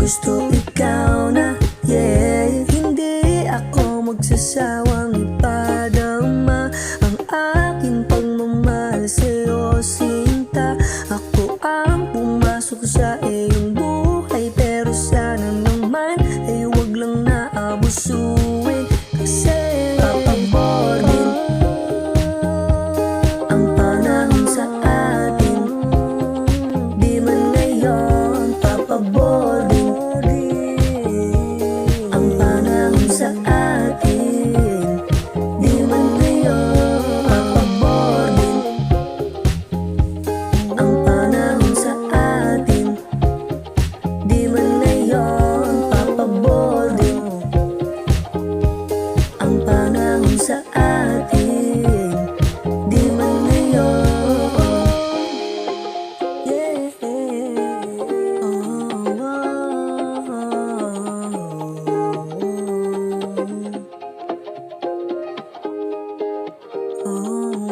gusto ikaw na, yeah. Hindi ako magsasawang ipadama ang aking pagmamahal sa'yo, sinta. Ako ang pumasok sa iyong buhay, pero sana naman ay huwag lang na abusuin. Kasi papabor din ang panahon sa atin. Di man ngayon, papabor din ang panahon sa atin. Di man ngayon, papabor din ang panahon sa atin. Di man ngayon, papabor din ang panahon sa atin. Di man ngayon, yeah. Oh, oh, oh.